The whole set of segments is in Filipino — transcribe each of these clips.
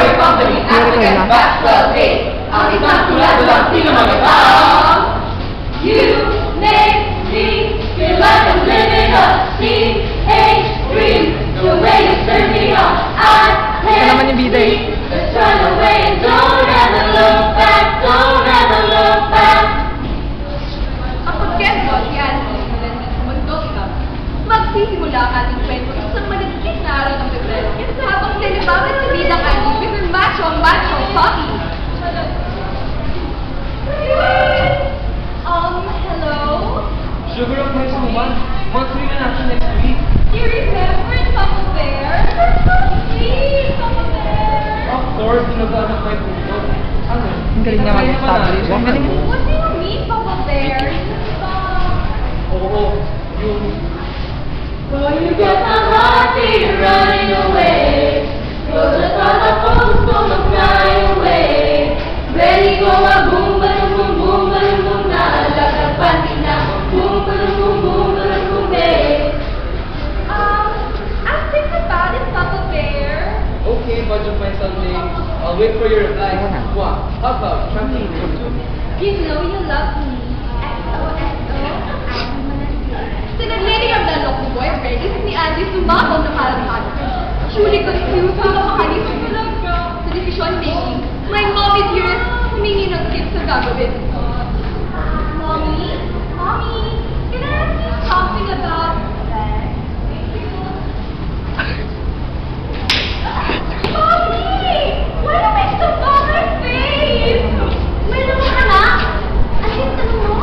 your company, African Bachelor Day. Ang isang tulad lang sino magandang. You make me feel like I'm living a teenage dream. The way you turn me on, I can't sleep. Let's run away and don't ever look back, don't ever look back. Kapag Quezon, yan, magdog ka. Magsisimula ang ating kwento sa isang malagkit na araw ng Pebrero. Habang nilibawan sa bidang ani with her macho puppy. Hello? Sugar of my someone. What's we gonna happen next week? You remember Papa Bear? You're so sweet, Papa Bear. Of course, ginagamit my puso. Ano? Ang galing niya mag-establish. Ang galing. What do you mean, Papa Bear? Oo, yung... So you get my heart beat running away. Cause I thought the phone's gonna fly away. Ready go a boom, boom, boom, boom, boom, boom, na lagagpan din na. Boom, boom, boom, boom, boom, boom, babe. I'll think about it, Papa Bear. Okay, budget my Sunday. I'll wait for your reply. What? How about trampoline? You know you love me. Sinagleling ang dalok ni boyfriend kasi ni Andy sumabog na parang hati. Truly confused kung makahalis sa decision making. My mom is here humingi ng tips sa gagawin. Mommy? Mommy? Can I ask you something about sex? Mommy! Why do you make so bummer face? May naman ka na? Ano yung tanong mo?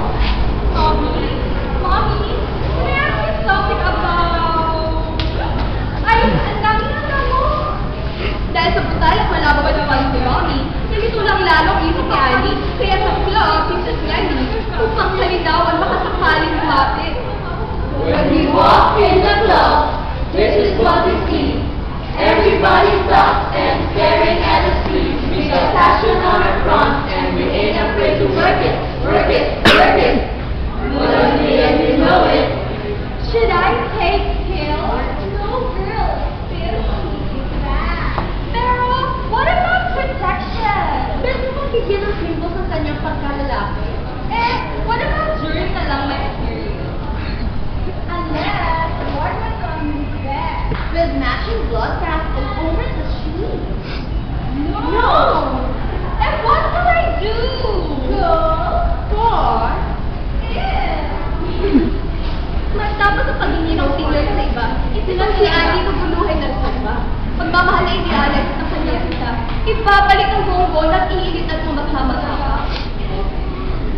Mommy? Mommy? Can I ask you something about... Ay, ang dami na mo. Dahil sa butal at malababad na pala si Mommy, nalito lang lalong isip ni Annie, kaya sa club, pintas niya ni, upang salitaw ang makasakaling lumapit. When we walk in the club, this is what we see. Everybody stops and staring at the street. We got passion on our front and we ain't afraid to work it, work it, work it. But in the end you know it. Should I take pills? No, girl. Pills is bad. Pero, what about protection? Pwede mo bigyan ng symbol sa kanyang pagkalalaki? What about during na lang my period? Unless, what was on his bed? With matching blood bags all over the sheet. No! And what will I do? Go for it. Matapos sa paghingi ng tingnan sa iba, itilang si Andy maguluhin ng iba. Pagmamahal na inialag ng kanyang sita, ibabalik ang buong at iinit at sumasama-sama.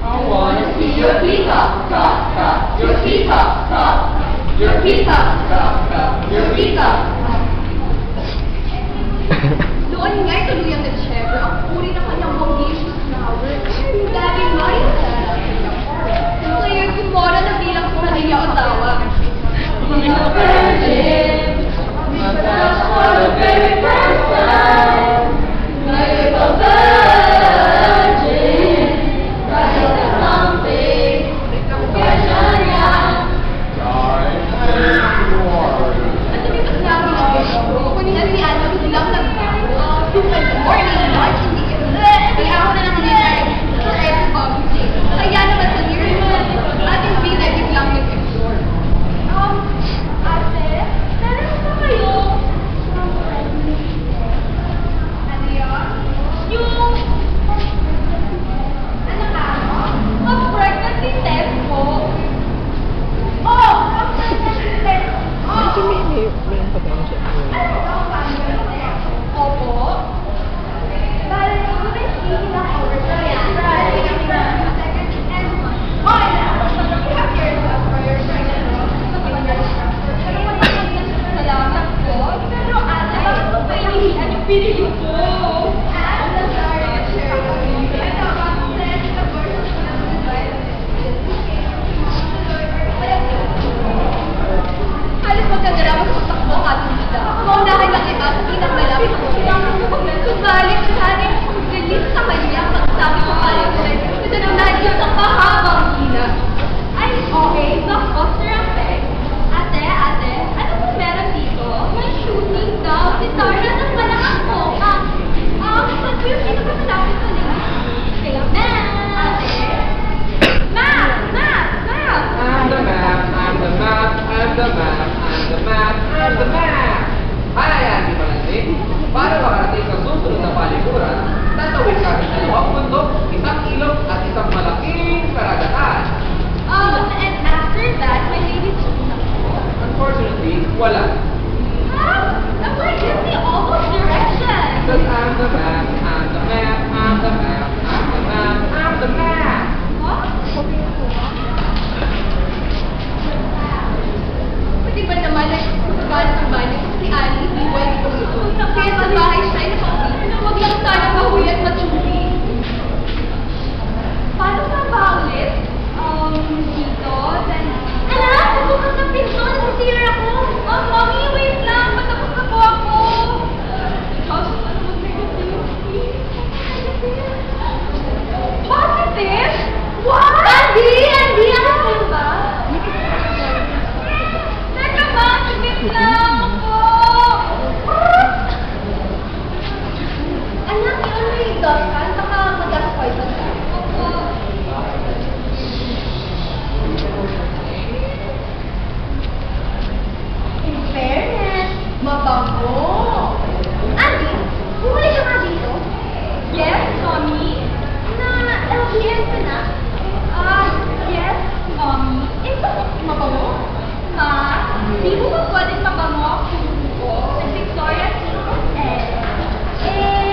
I wanna see your feet up, top, top, your feet up, top, your feet up, top, top, your feet up. Doon nga'y tuluyang nag-share ang puri ng kanyang bonggisyo flower. Dahil mindset. Ngayon, kumora na bilang kumaliya o tawa. I'm a virgin, that's for the very first time. Like a virgin, right to something, question yan. At sabi pa sinabi na kunin na si Anna bilang nagbago. Good morning, March in the evening. Di ako na lang dinay for every barbecue. Kaya naman sa lyrics mo, ating binay biglang nag-explore. Ate, meron ba kayo? Ano yun? Yung... Ano ka? Mag-pregnancy test po. Oh! Mag-pregnancy test. Medyo may potential. Opo. Dahil siguro hindi na over sa yan. Dahil kami na second and oh, you have yourself for your second salamat po. Pero ate, bakit mo pa hinihilan yung video ko? I'm sorry to share with you. Ito, kasi sa version ng halos magkagarawan sa takbo ang ating vida. Maunahan lang kita sa pinagmalapit ng subalit sa ating galit sa kanya pagsabi ko pala ko rin. Kasi nang nahiyot ang mahabang hina. Ay, okay, the foster effect. Ate, ano po meron dito? May shooting daw. Si Tara ng malakang po. and the man! Hayaan di malasing para makarating sa susunod na palikuran, tatawid kami sa dalawang bundok, isang ilog at isang malaking karagatan. And after that, my lady took na po. Unfortunately, wala. Why give me all those directions? Because I'm the man, I'm the man, I'm the man, I'm the man, I'm the man. Huh? Pwede ba naman ay galit ang bahay si Annie, si Wendy ko ito? Kaya sa bahay siya ay nakauwi. Huwag lang sana mahuwi at matsuri. Paano nga ba ulit? Dito, then... Anak! Bukas ng pinto! Nasisira ako! Mommy, wait lang! Matapos na po ako! Positive? What? Andy! Andy! Ano kayo ba? Teka ba? Tigit lang ako! Anak, yun may doskan? Baka mag-poison ka. Opo. In fairness, mabango. Andy, bumalik ka nga dito. Yes, Mommy. LPN ka na? Yes, Mommy. Ito, mabango. Ma, di mo ba pwedeng mabango ang kuko ko sa Victoria's Secret?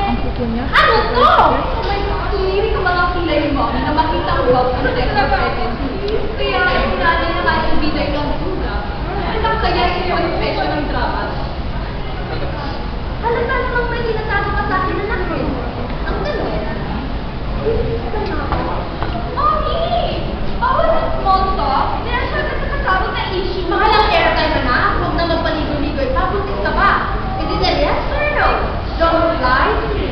Ang kuko niya? Ano to? Oh my God, hindi ka mga kilay mo na makita ko ba ang extra pregnancy. Kaya yung nanay na nga yung biday ng una. Alam kaya yung confession ng drama. Halata namang may tinatago ka sa akin na nakin. Ang ganun. Mommy! Bawal ng small talk. Dinasya ka sa kasabot na issue. Makalang airtime na. Huwag na magpaligoy-ligoy pa. Buntis ka ba? Is it a yes or no? Don't lie to me.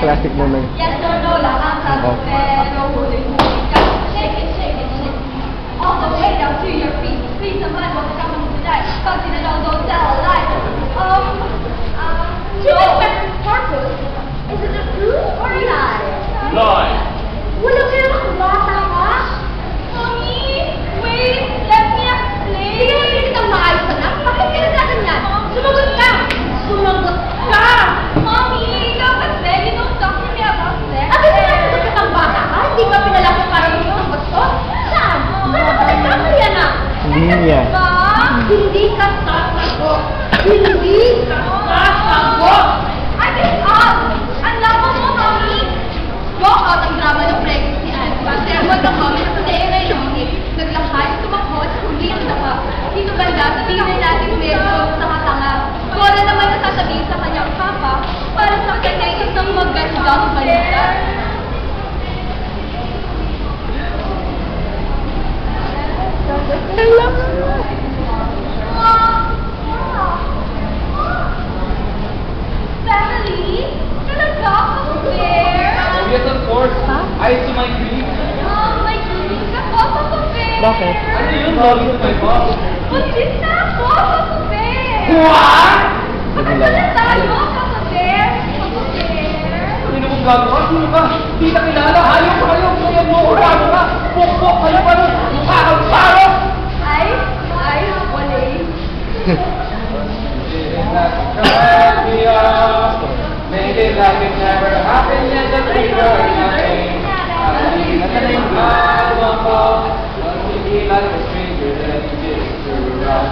Classic moment. Yes or no lang ang sagot. Pero huli-huli ka. Shake it, shake it, shake it. All the way down to your feet. Please naman, huwag ka mamulat. Pag tinanong, don't tell a lie. Human purpose. Is it a truth or a lie? Lie. Walang kailangan bata ka? Mommy, wait. Let me explain. Sige, hindi kitang maayos na. Bakit ka na ganyan? Sumagot ka! Sumagot ka! Mommy, ikaw kasi, you don't talk to me about sex. At sinasagot ka pang bata ka? Hindi ka pinalaki para maging ang gusto? Saan? Saan ako nagkakalya na? Linya. Hindi ka sasagot. Hindi ka sasagot! I give up! Ang labo mo, Mommy! Go out ang drama ng pregnancy and pag-sermon ng Mommy na sa day na yun. Naglakay, tumakot, huli ang dapa. Dito banda, sabihin natin medyo tanga-tanga. Wala naman na sasabihin sa kanyang papa para sa kanya isang magandang balita. Family? Talaga ako there? Yes, of course. Eyes to my grief. My goodness, ako ako there? Bakit? Ano yun? Love to my mom. Buntis na ako ako there? What? Bakit na tayo ako there? Ako there? Sino mong gagawa? Sino ka? Di ka kilala. Ayaw ko kayo. Kaya mo ako gagawa ka. Pukpok kayo pa nun. Mukha kang paro. Ay, walay. Made it like it never happened yet, that we were nothing. I believe in the love of all, but we be like a stranger that you did through us.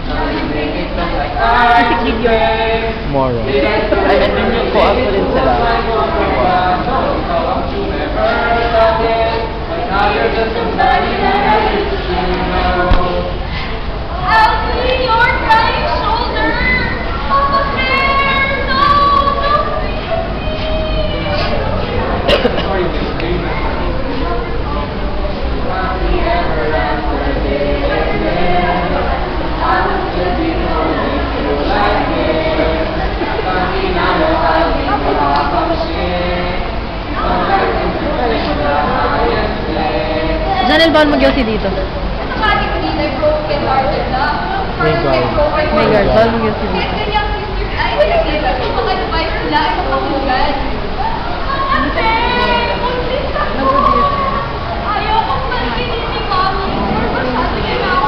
Now you make it look like I was Tomorrow. Ay, ito yung co-op ko rin sila. Now you're just somebody that I used to know. I'll be your crying shoulder. Papa Bear, no, don't leave me. Sorry, Miss. Janel, bawal mag-yosi dito. Automatically, they're broken hearted na. May guard. May guard, bawal mag-yosi dito. Kaya kanyang sisters, ay, hindi ba yung mga advice nila ay makamugan? Ate! Buntis ako! Ayaw kong magiging ni Mommy. Masyado niya na ako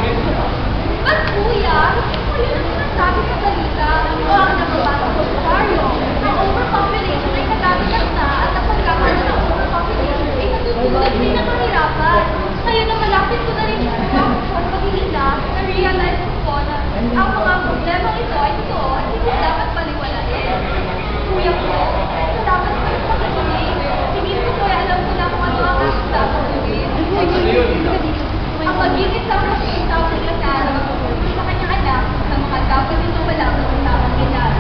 Mas kuya, hindi ko yun ang sinasabi sa balita o ang nababasa sa buharyo. Ang overpopulation ay nagagagat na at ang pagkakaroon ng overpopulation ay natutulad din ng kahirapan. Ngayon na malapit ko na rin at paghihina, na-realize ko po na ang mga problema ito ay totoo at hindi dapat paliwalain. Kuya ko, dapat ko yung pakikinig. Hindi ko po alam ko na kung ano ang aking dapat gawin. Ang magiging isang tao sa Lazaro sa kanyang anak na mga dapat nito malaman sa tamang edad.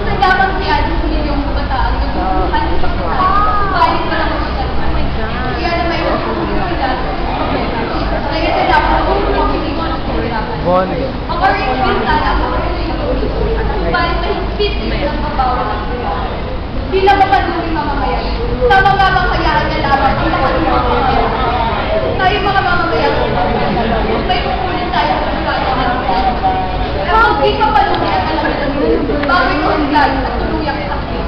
Nagabang si Alice milyong kabataan na gustuhan sa balit pa lang magkakalman. Kaya na may magkakulong sila sa problema. Kaya sa dapat ko ang pinito ng kahirapan. Ang arrangement sana ako sa ito, balit mahigpit din ang mabawa ng buwan. Bilang mapanuling mamamayan, tama nga bang hayaan niya lamang ang nakalimutan mamamayan? Tayo mga mamamayan, may kukunin tayo sa kanya natin. Pero ang di pa panunin at alam nila bago yung hanggang at tuluyang sakit.